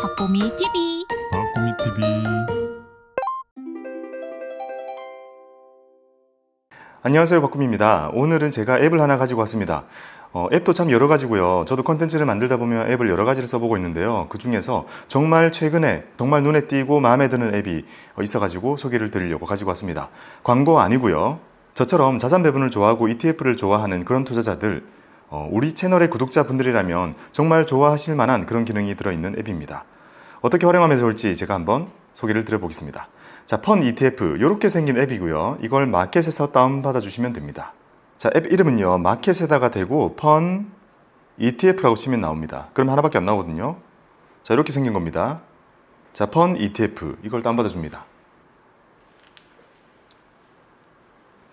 박보미 TV. 박보미 TV. 안녕하세요, 박보미입니다. 오늘은 제가 앱을 하나 가지고 왔습니다. 앱도 참 여러 가지고요. 저도 컨텐츠를 만들다 보면 앱을 여러 가지를 써보고 있는데요. 그 중에서 정말 최근에 정말 눈에 띄고 마음에 드는 앱이 있어가지고 소개를 드리려고 가지고 왔습니다. 광고 아니고요. 저처럼 자산 배분을 좋아하고 ETF를 좋아하는 그런 투자자들, 우리 채널의 구독자분들이라면 정말 좋아하실 만한 그런 기능이 들어있는 앱입니다. 어떻게 활용하면 좋을지 제가 한번 소개를 드려보겠습니다. 자, 펀 ETF 이렇게 생긴 앱이고요. 이걸 마켓에서 다운받아 주시면 됩니다. 자, 앱 이름은요, 마켓에다가 대고 펀 ETF라고 치면 나옵니다. 그럼 하나밖에 안 나오거든요. 자, 이렇게 생긴 겁니다. 자, 펀 ETF 이걸 다운받아 줍니다.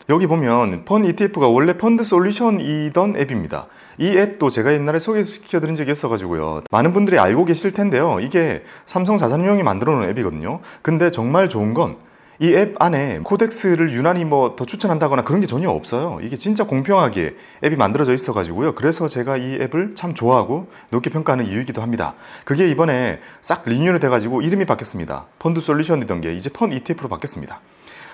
여기 보면 펀 ETF가 원래 펀드 솔루션이던 앱입니다. 이 앱도 제가 옛날에 소개시켜드린 적이 있어가지고요. 많은 분들이 알고 계실 텐데요. 이게 삼성 자산운용이 만들어 놓은 앱이거든요. 근데 정말 좋은 건 이 앱 안에 코덱스를 유난히 더 추천한다거나 그런 게 전혀 없어요. 이게 진짜 공평하게 앱이 만들어져 있어가지고요. 그래서 제가 이 앱을 참 좋아하고 높게 평가하는 이유이기도 합니다. 그게 이번에 싹 리뉴얼이 돼가지고 이름이 바뀌었습니다. 펀드 솔루션이던 게 이제 펀 ETF로 바뀌었습니다.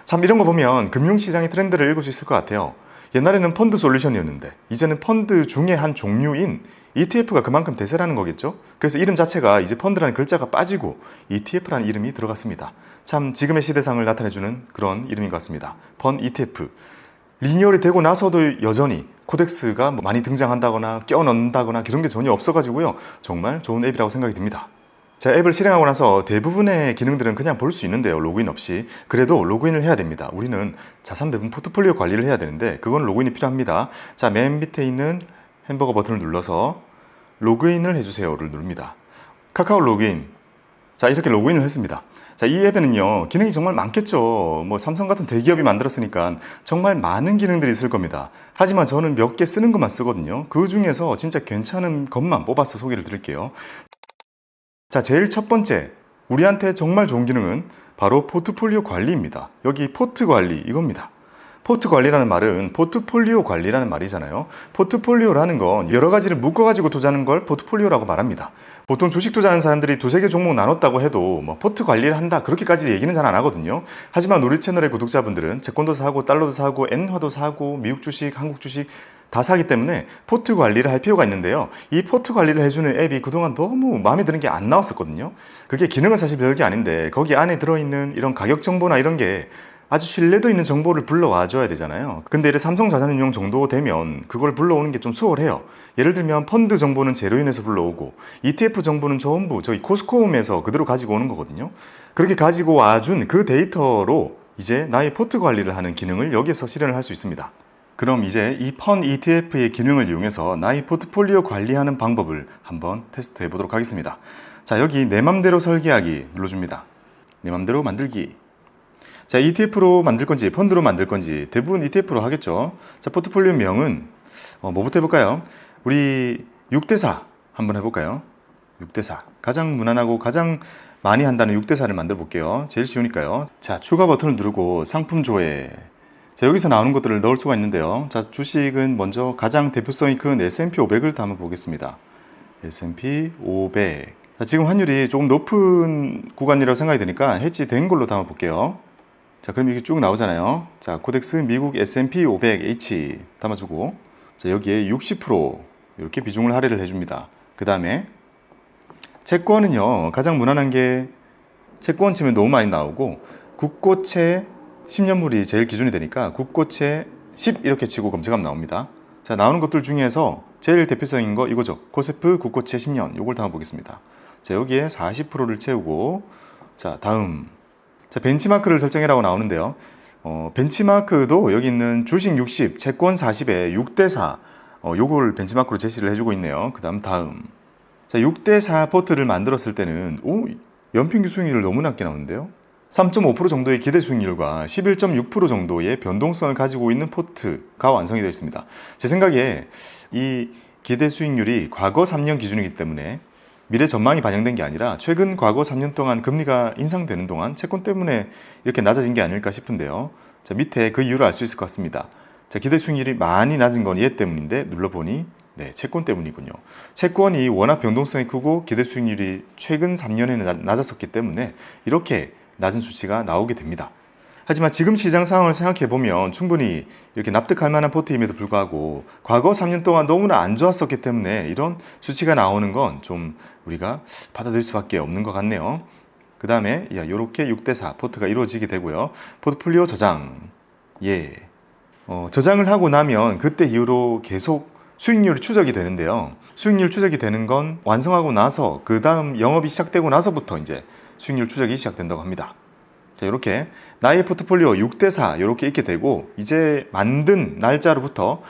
참 이런 거 보면 금융시장의 트렌드를 읽을 수 있을 것 같아요. 옛날에는 펀드 솔루션이었는데 이제는 펀드 중에 한 종류인 ETF가 그만큼 대세라는 거겠죠. 그래서 이름 자체가 이제 펀드라는 글자가 빠지고 ETF라는 이름이 들어갔습니다. 참 지금의 시대상을 나타내주는 그런 이름인 것 같습니다. 펀 ETF. 리뉴얼이 되고 나서도 여전히 코덱스가 많이 등장한다거나 껴넣는다거나 그런 게 전혀 없어가지고요. 정말 좋은 앱이라고 생각이 듭니다. 자, 앱을 실행하고 나서 대부분의 기능들은 그냥 볼 수 있는데요. 로그인 없이. 그래도 로그인을 해야 됩니다. 우리는 자산 배분 포트폴리오 관리를 해야 되는데 그건 로그인이 필요합니다. 자, 맨 밑에 있는 햄버거 버튼을 눌러서 로그인을 해주세요를 누릅니다. 카카오 로그인. 자, 이렇게 로그인을 했습니다. 자, 이 앱에는요, 기능이 정말 많겠죠. 삼성 같은 대기업이 만들었으니까 정말 많은 기능들이 있을 겁니다. 하지만 저는 몇 개 쓰는 것만 쓰거든요. 그 중에서 진짜 괜찮은 것만 뽑아서 소개를 드릴게요. 자, 제일 첫 번째, 우리한테 정말 좋은 기능은 바로 포트폴리오 관리입니다. 여기 포트 관리, 이겁니다. 포트 관리라는 말은 포트폴리오 관리라는 말이잖아요. 포트폴리오라는 건 여러 가지를 묶어가지고 투자하는 걸 포트폴리오라고 말합니다. 보통 주식 투자하는 사람들이 두세 개 종목 나눴다고 해도 포트 관리를 한다 그렇게까지 얘기는 잘 안 하거든요. 하지만 우리 채널의 구독자분들은 채권도 사고 달러도 사고 엔화도 사고 미국 주식, 한국 주식 다 사기 때문에 포트 관리를 할 필요가 있는데요. 이 포트 관리를 해주는 앱이 그동안 너무 마음에 드는 게 안 나왔었거든요. 그게 기능은 사실 별게 아닌데 거기 안에 들어있는 이런 가격 정보나 이런 게 아주 신뢰도 있는 정보를 불러와 줘야 되잖아요. 근데 이래 삼성 자산운용 정도 되면 그걸 불러오는 게 좀 수월해요. 예를 들면 펀드 정보는 제로인에서 불러오고 ETF 정보는 전부 저희 코스코홈에서 그대로 가지고 오는 거거든요. 그렇게 가지고 와준 그 데이터로 이제 나의 포트 관리를 하는 기능을 여기에서 실현을 할 수 있습니다. 그럼 이제 이 펀 ETF의 기능을 이용해서 나의 포트폴리오 관리하는 방법을 한번 테스트 해보도록 하겠습니다. 자, 여기 내 맘대로 설계하기 눌러줍니다. 내 맘대로 만들기. 자, ETF로 만들 건지 펀드로 만들 건지 대부분 ETF로 하겠죠. 자, 포트폴리오 명은 뭐부터 해볼까요? 우리 6대4 한번 해볼까요? 6대4 가장 무난하고 가장 많이 한다는 6대4를 만들어 볼게요. 제일 쉬우니까요. 자, 추가 버튼을 누르고 상품 조회. 자, 여기서 나오는 것들을 넣을 수가 있는데요. 자, 주식은 먼저 가장 대표성이 큰 S&P 500을 담아 보겠습니다. S&P 500. 자, 지금 환율이 조금 높은 구간이라고 생각이 되니까 해지된 걸로 담아 볼게요. 자, 그럼 이게 쭉 나오잖아요. 자, 코덱스 미국 S&P 500H 담아주고, 자, 여기에 60% 이렇게 비중을 할애를 해줍니다. 그 다음에 채권은요, 가장 무난한 게 채권 치면 너무 많이 나오고 국고채 10년물이 제일 기준이 되니까 국고채 10 이렇게 치고 검색하면 나옵니다. 자, 나오는 것들 중에서 제일 대표적인 거 이거죠. 코세프 국고채 10년 요걸 담아보겠습니다. 자, 여기에 40%를 채우고, 자, 다음. 자, 벤치마크를 설정해라고 나오는데요. 벤치마크도 여기 있는 주식 60, 채권 40에 6대4 요걸 벤치마크로 제시를 해주고 있네요. 그 다음. 자, 6대4 포트를 만들었을 때는 연평균 수익률을 너무 낮게 나오는데요. 3.5% 정도의 기대 수익률과 11.6% 정도의 변동성을 가지고 있는 포트가 완성이 되어 있습니다. 제 생각에 이 기대 수익률이 과거 3년 기준이기 때문에 미래 전망이 반영된 게 아니라 최근 과거 3년 동안 금리가 인상되는 동안 채권 때문에 이렇게 낮아진 게 아닐까 싶은데요. 자, 밑에 그 이유를 알 수 있을 것 같습니다. 자, 기대 수익률이 많이 낮은 건 얘 때문인데 눌러보니 네, 채권 때문이군요. 채권이 워낙 변동성이 크고 기대 수익률이 최근 3년에는 낮았었기 때문에 이렇게 낮은 수치가 나오게 됩니다. 하지만 지금 시장 상황을 생각해 보면 충분히 이렇게 납득할 만한 포트임에도 불구하고 과거 3년 동안 너무나 안 좋았었기 때문에 이런 수치가 나오는 건 좀 우리가 받아들일 수밖에 없는 것 같네요. 그 다음에 이렇게 6대4 포트가 이루어지게 되고요. 포트폴리오 저장. 예. 저장을 하고 나면 그때 이후로 계속 수익률이 추적이 되는데요. 수익률 추적이 되는 건 완성하고 나서 그 다음 영업이 시작되고 나서부터 이제 수익률 추적이 시작된다고 합니다. 자, 이렇게 나의 포트폴리오 6대4 이렇게 있게 되고 이제 만든 날짜로부터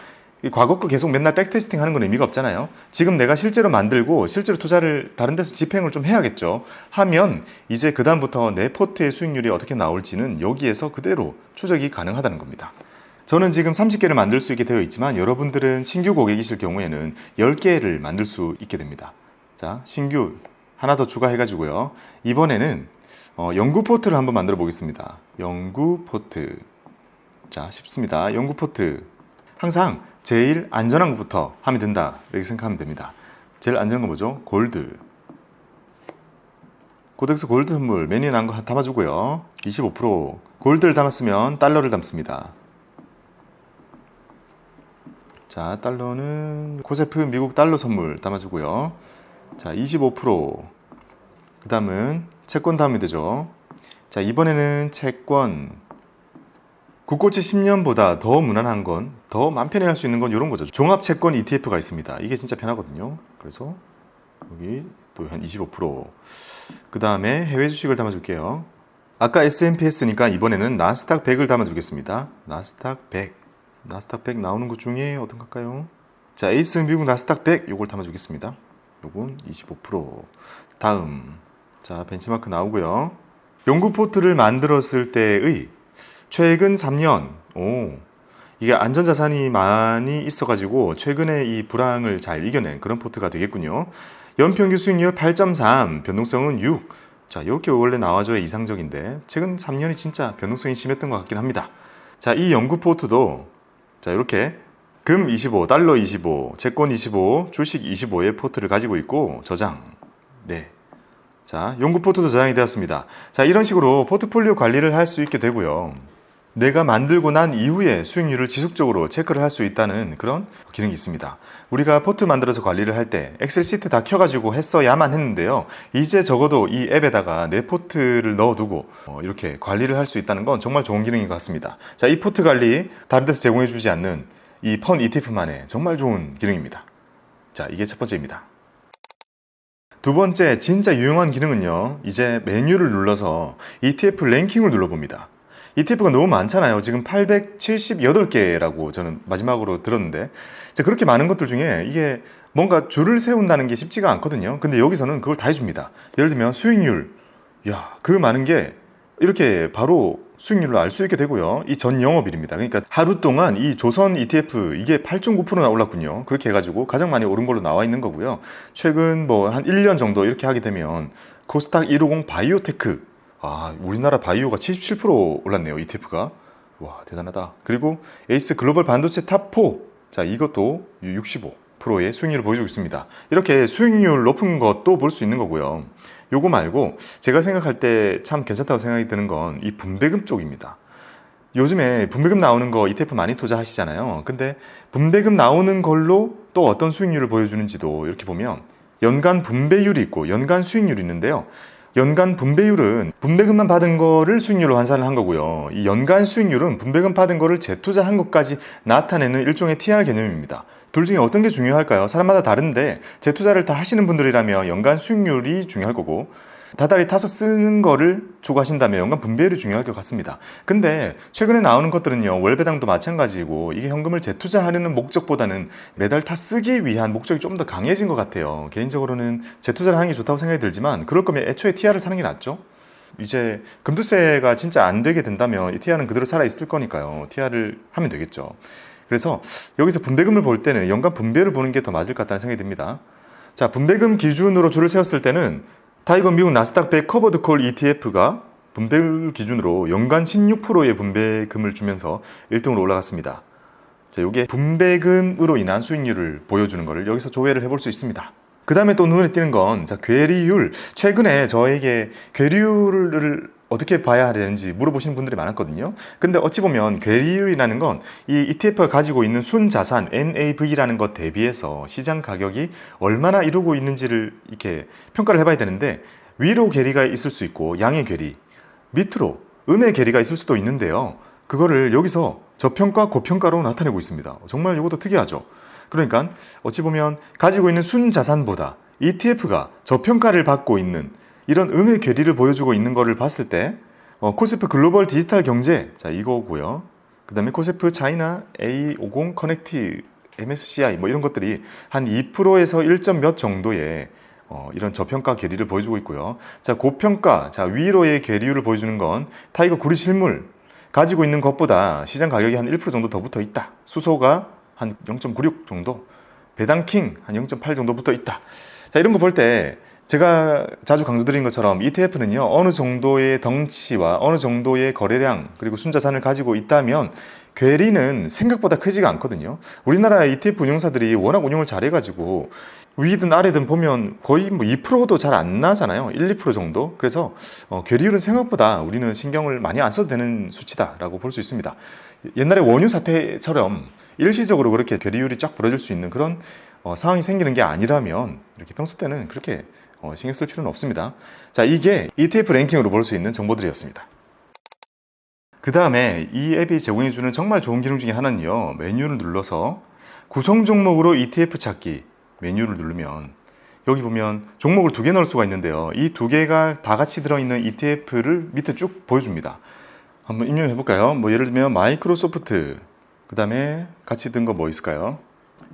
과거 거 계속 맨날 백테스팅 하는 건 의미가 없잖아요. 지금 내가 실제로 만들고 실제로 투자를 다른 데서 집행을 좀 해야겠죠. 하면 이제 그 다음부터 내 포트의 수익률이 어떻게 나올지는 여기에서 그대로 추적이 가능하다는 겁니다. 저는 지금 30개를 만들 수 있게 되어 있지만 여러분들은 신규 고객이실 경우에는 10개를 만들 수 있게 됩니다. 자, 신규 하나 더 추가해 가지고요. 이번에는 연구 포트를 한번 만들어 보겠습니다. 연구 포트. 자, 쉽습니다. 연구 포트. 항상 제일 안전한 것부터 하면 된다. 이렇게 생각하면 됩니다. 제일 안전한 건 뭐죠? 골드. 코덱스 골드 선물 매니에 난 거 담아주고요. 25% 골드를 담았으면 달러를 담습니다. 자, 달러는 코세프 미국 달러 선물 담아주고요. 자, 25%. 그 다음은 채권 담으면 되죠. 자, 이번에는 채권. 국고치 10년보다 더 무난한 건, 더 맘 편히 할 수 있는 건 이런 거죠. 종합채권 ETF가 있습니다. 이게 진짜 편하거든요. 그래서 여기 또 한 25%. 그 다음에 해외 주식을 담아줄게요. 아까 S&P 했으니까 이번에는 나스닥 100을 담아주겠습니다. 나스닥 100. 나스닥 100 나오는 것 중에 어떤 걸까요? 자, 에이스 미국 나스닥 100 요걸 담아주겠습니다. 요건 25%. 다음. 자, 벤치마크 나오고요. 연구 포트를 만들었을 때의 최근 3년. 이게 안전자산이 많이 있어가지고 최근에 이 불황을 잘 이겨낸 그런 포트가 되겠군요. 연평균 수익률 8.3, 변동성은 6. 자, 이렇게 원래 나와줘야 이상적인데 최근 3년이 진짜 변동성이 심했던 것 같긴 합니다. 자, 이 연구 포트도 자, 이렇게 금 25, 달러 25, 채권 25, 주식 25의 포트를 가지고 있고 저장. 네. 자, 연구 포트도 저장이 되었습니다. 자, 이런 식으로 포트폴리오 관리를 할 수 있게 되고요. 내가 만들고 난 이후에 수익률을 지속적으로 체크를 할 수 있다는 그런 기능이 있습니다. 우리가 포트 만들어서 관리를 할 때 엑셀 시트 다 켜가지고 했어야만 했는데요. 이제 적어도 이 앱에다가 내 포트를 넣어두고 이렇게 관리를 할 수 있다는 건 정말 좋은 기능인 것 같습니다. 자, 이 포트 관리 다른 데서 제공해주지 않는 이 펀 ETF만의 정말 좋은 기능입니다. 자, 이게 첫 번째입니다. 두 번째 진짜 유용한 기능은요. 이제 메뉴를 눌러서 ETF 랭킹을 눌러봅니다. ETF가 너무 많잖아요. 지금 878개라고 저는 마지막으로 들었는데 그렇게 많은 것들 중에 이게 뭔가 줄을 세운다는 게 쉽지가 않거든요. 근데 여기서는 그걸 다 해줍니다. 예를 들면 수익률. 그 많은 게 이렇게 바로 수익률로 알 수 있게 되고요. 이 전 영업일입니다. 그러니까 하루 동안 이 조선 ETF 이게 8.9%나 올랐군요. 그렇게 해가지고 가장 많이 오른 걸로 나와 있는 거고요. 최근 뭐 한 1년 정도 이렇게 하게 되면 코스닥 150 바이오테크. 우리나라 바이오가 77% 올랐네요. ETF가. 와, 대단하다. 그리고 에이스 글로벌 반도체 탑4. 자, 이것도 65%의 수익률을 보여주고 있습니다. 이렇게 수익률 높은 것도 볼 수 있는 거고요. 요거 말고 제가 생각할 때 참 괜찮다고 생각이 드는 건 이 분배금 쪽입니다. 요즘에 분배금 나오는 거 ETF 많이 투자하시잖아요. 근데 분배금 나오는 걸로 또 어떤 수익률을 보여주는지도 이렇게 보면 연간 분배율이 있고 연간 수익률이 있는데요. 연간 분배율은 분배금만 받은 거를 수익률로 환산을 한 거고요. 이 연간 수익률은 분배금 받은 거를 재투자한 것까지 나타내는 일종의 TR 개념입니다. 둘 중에 어떤 게 중요할까요? 사람마다 다른데 재투자를 다 하시는 분들이라면 연간 수익률이 중요할 거고 다달이 타서 쓰는 거를 추구하신다면 연간 분배율이 중요할 것 같습니다. 근데 최근에 나오는 것들은요, 월배당도 마찬가지고 이게 현금을 재투자하려는 목적보다는 매달 타 쓰기 위한 목적이 좀 더 강해진 것 같아요. 개인적으로는 재투자를 하는 게 좋다고 생각이 들지만 그럴 거면 애초에 TR을 사는 게 낫죠. 이제 금투세가 진짜 안 되게 된다면 이 TR은 그대로 살아있을 거니까요. TR을 하면 되겠죠. 그래서 여기서 분배금을 볼 때는 연간 분배를 보는 게 더 맞을 것 같다는 생각이 듭니다. 자, 분배금 기준으로 줄을 세웠을 때는 타이거 미국 나스닥 100 커버드 콜 ETF가 분배율 기준으로 연간 16%의 분배금을 주면서 1등으로 올라갔습니다. 자, 이게 분배금으로 인한 수익률을 보여주는 것을 여기서 조회를 해볼 수 있습니다. 그 다음에 또 눈에 띄는 건 괴리율. 최근에 저에게 괴리율을 어떻게 봐야 되는지 물어보시는 분들이 많았거든요. 근데 어찌 보면 괴리율이라는 건 이 ETF가 가지고 있는 순자산 NAV라는 것 대비해서 시장 가격이 얼마나 이루고 있는지를 이렇게 평가를 해봐야 되는데, 위로 괴리가 있을 수 있고 양의 괴리, 밑으로 음의 괴리가 있을 수도 있는데요. 그거를 여기서 저평가, 고평가로 나타내고 있습니다. 정말 이것도 특이하죠. 그러니까 어찌 보면 가지고 있는 순자산보다 ETF가 저평가를 받고 있는 이런 음의 괴리를 보여주고 있는 것을 봤을 때 코스피 글로벌 디지털 경제, 자 이거고요. 그 다음에 코스피 차이나 A50 커넥티 MSCI 뭐 이런 것들이 한 2%에서 1. 몇 정도의 이런 저평가 괴리를 보여주고 있고요. 자 고평가, 자 위로의 괴리율을 보여주는 건 타이거 구리 실물 가지고 있는 것보다 시장 가격이 한 1% 정도 더 붙어 있다. 수소가 한 0.96 정도, 배당킹 한 0.8 정도 붙어 있다. 자 이런 거 볼 때 제가 자주 강조드린 것처럼 ETF는요 어느 정도의 덩치와 어느 정도의 거래량 그리고 순자산을 가지고 있다면 괴리는 생각보다 크지가 않거든요. 우리나라 ETF 운용사들이 워낙 운용을 잘해가지고 위든 아래든 보면 거의 뭐 2%도 잘 안 나잖아요. 1, 2% 정도. 그래서 괴리율은 생각보다 우리는 신경을 많이 안 써도 되는 수치다라고 볼 수 있습니다. 옛날에 원유 사태처럼 일시적으로 그렇게 괴리율이 쫙 벌어질 수 있는 그런 상황이 생기는 게 아니라면 이렇게 평소 때는 그렇게 신경 쓸 필요는 없습니다. 자, 이게 ETF 랭킹으로 볼 수 있는 정보들이었습니다. 그 다음에 이 앱이 제공해주는 정말 좋은 기능 중에 하나는요, 메뉴를 눌러서 구성 종목으로 ETF 찾기 메뉴를 누르면 여기 보면 종목을 2개 넣을 수가 있는데요. 이 2개가 다 같이 들어있는 ETF를 밑에 쭉 보여줍니다. 한번 입력해 볼까요? 뭐 예를 들면 마이크로소프트, 그 다음에 같이 든 거 뭐 있을까요?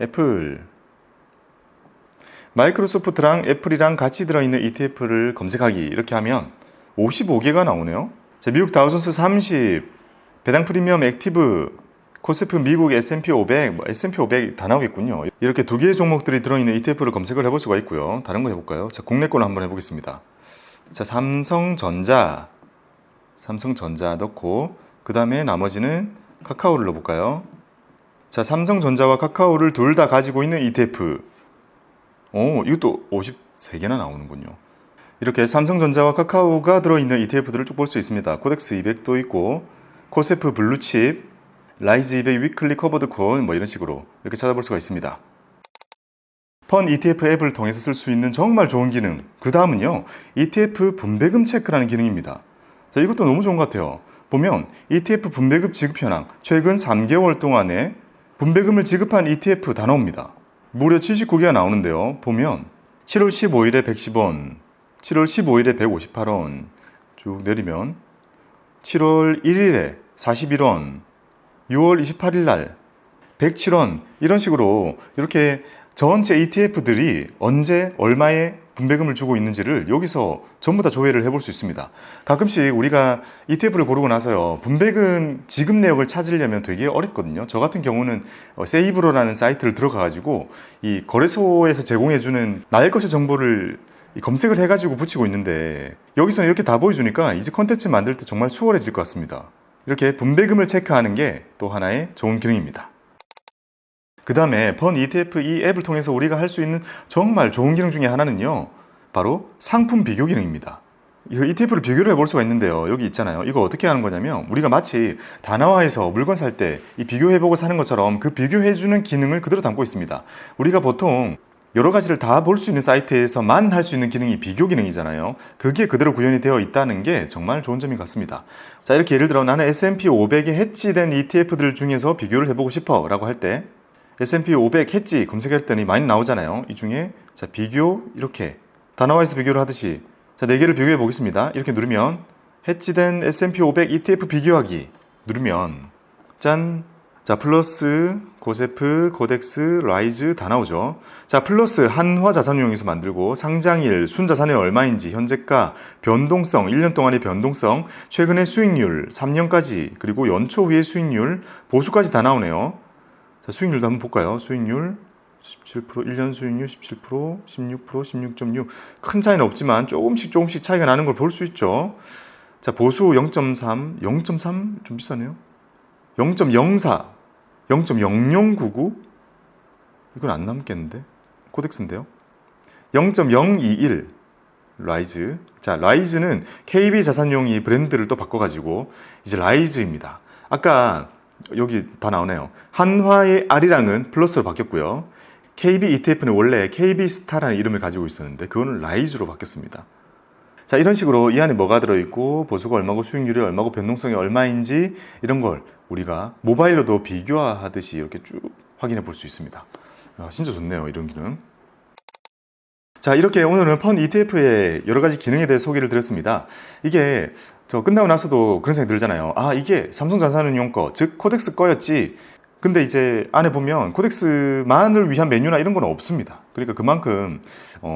애플. 마이크로소프트랑 애플이랑 같이 들어있는 ETF를 검색하기 이렇게 하면 55개가 나오네요. 자, 미국 다우존스 30, 배당 프리미엄 액티브, 코스피 미국 S&P 500, S&P 500 다 나오겠군요. 이렇게 2개의 종목들이 들어있는 ETF를 검색을 해볼 수가 있고요. 다른 거 해볼까요? 자, 국내 걸로 한번 해보겠습니다. 자, 삼성전자 넣고 그 다음에 나머지는 카카오를 넣어볼까요? 자, 삼성전자와 카카오를 둘 다 가지고 있는 ETF. 이것도 53개나 나오는군요. 이렇게 삼성전자와 카카오가 들어있는 ETF들을 쭉 볼 수 있습니다. 코덱스 200도 있고 코세프 블루칩, 라이즈 200 위클리 커버드 콜 뭐 이런 식으로 이렇게 찾아볼 수가 있습니다. 펀 ETF 앱을 통해서 쓸 수 있는 정말 좋은 기능, 그 다음은요 ETF 분배금 체크라는 기능입니다. 자, 이것도 너무 좋은 것 같아요. 보면 ETF 분배금 지급 현황, 최근 3개월 동안에 분배금을 지급한 ETF 다 나옵니다. 무려 79개가 나오는데요. 보면 7월 15일에 110원, 7월 15일에 158원 쭉 내리면 7월 1일에 41원, 6월 28일 날 107원 이런 식으로 이렇게 전체 ETF들이 언제 얼마의 분배금을 주고 있는지를 여기서 전부 다 조회를 해볼 수 있습니다. 가끔씩 우리가 ETF를 고르고 나서요 분배금 지급 내역을 찾으려면 되게 어렵거든요. 저 같은 경우는 세이브로라는 사이트를 들어가가지고 이 거래소에서 제공해주는 나의 것의 정보를 검색을 해가지고 붙이고 있는데 여기서는 이렇게 다 보여주니까 이제 컨텐츠 만들 때 정말 수월해질 것 같습니다. 이렇게 분배금을 체크하는 게 또 하나의 좋은 기능입니다. 그 다음에 펀 ETF 이 앱을 통해서 우리가 할 수 있는 정말 좋은 기능 중에 하나는요 바로 상품 비교 기능입니다. 이거 ETF를 비교를 해볼 수가 있는데요. 여기 있잖아요. 이거 어떻게 하는 거냐면 우리가 마치 다나와에서 물건 살 때 이 비교해보고 사는 것처럼 그 비교해주는 기능을 그대로 담고 있습니다. 우리가 보통 여러 가지를 다 볼 수 있는 사이트에서만 할 수 있는 기능이 비교 기능이잖아요. 그게 그대로 구현이 되어 있다는 게 정말 좋은 점인 것 같습니다. 자, 이렇게 예를 들어 나는 S&P 500에 해지된 ETF들 중에서 비교를 해보고 싶어 라고 할 때 S&P 500 해지 검색했더니 많이 나오잖아요. 이 중에 자 비교 이렇게 다나와에서 비교를 하듯이 자 4개를 비교해 보겠습니다. 이렇게 누르면 해지된 S&P 500 ETF 비교하기 누르면 짠! 자 플러스, 고세프, 코덱스, 라이즈 다 나오죠. 자 플러스 한화자산운용에서 만들고 상장일, 순자산이 얼마인지, 현재가, 변동성, 1년 동안의 변동성, 최근의 수익률, 3년까지, 그리고 연초 후의 수익률, 보수까지 다 나오네요. 자, 수익률도 한번 볼까요? 수익률 17%, 1년 수익률 17%, 16%, 16.6. 큰 차이는 없지만 조금씩 차이가 나는 걸 볼 수 있죠. 자, 보수 0.3, 0.3 좀 비싸네요. 0.04. 0.0099 이건 안 남겠는데? 코덱스인데요. 0.021 라이즈. 자, 라이즈는 KB 자산용이 브랜드를 또 바꿔가지고 이제 라이즈입니다. 아까 여기 다 나오네요. 한화의 R이랑은 플러스로 바뀌었고요. KB ETF는 원래 KB스타라는 이름을 가지고 있었는데 그거는 라이즈로 바뀌었습니다. 자, 이런 식으로 이 안에 뭐가 들어있고 보수가 얼마고 수익률이 얼마고 변동성이 얼마인지 이런 걸 우리가 모바일로도 비교하듯이 이렇게 쭉 확인해 볼 수 있습니다. 진짜 좋네요, 이런 기능. 자, 이렇게 오늘은 펀 ETF의 여러 가지 기능에 대해 소개를 드렸습니다. 이게 저 끝나고 나서도 그런 생각이 들잖아요. 아, 이게 삼성자산운용 거, 즉 코덱스 거였지. 근데 이제 안에 보면 코덱스만을 위한 메뉴나 이런 건 없습니다. 그러니까 그만큼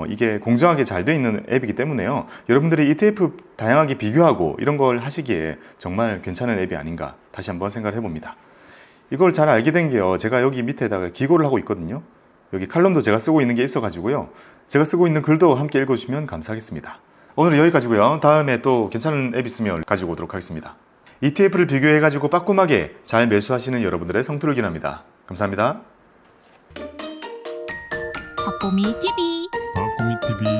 이게 공정하게 잘 되어 있는 앱이기 때문에요. 여러분들이 ETF 다양하게 비교하고 이런 걸 하시기에 정말 괜찮은 앱이 아닌가 다시 한번 생각을 해봅니다. 이걸 잘 알게 된 게요. 제가 여기 밑에다가 기고를 하고 있거든요. 여기 칼럼도 제가 쓰고 있는 게 있어가지고요. 제가 쓰고 있는 글도 함께 읽어주시면 감사하겠습니다. 오늘은 여기까지고요. 다음에 또 괜찮은 앱 있으면 가지고 오도록 하겠습니다. ETF를 비교해가지고 빠꼼하게 잘 매수하시는 여러분들의 성투를 기원합니다. 감사합니다. 박보미 TV 박보미 TV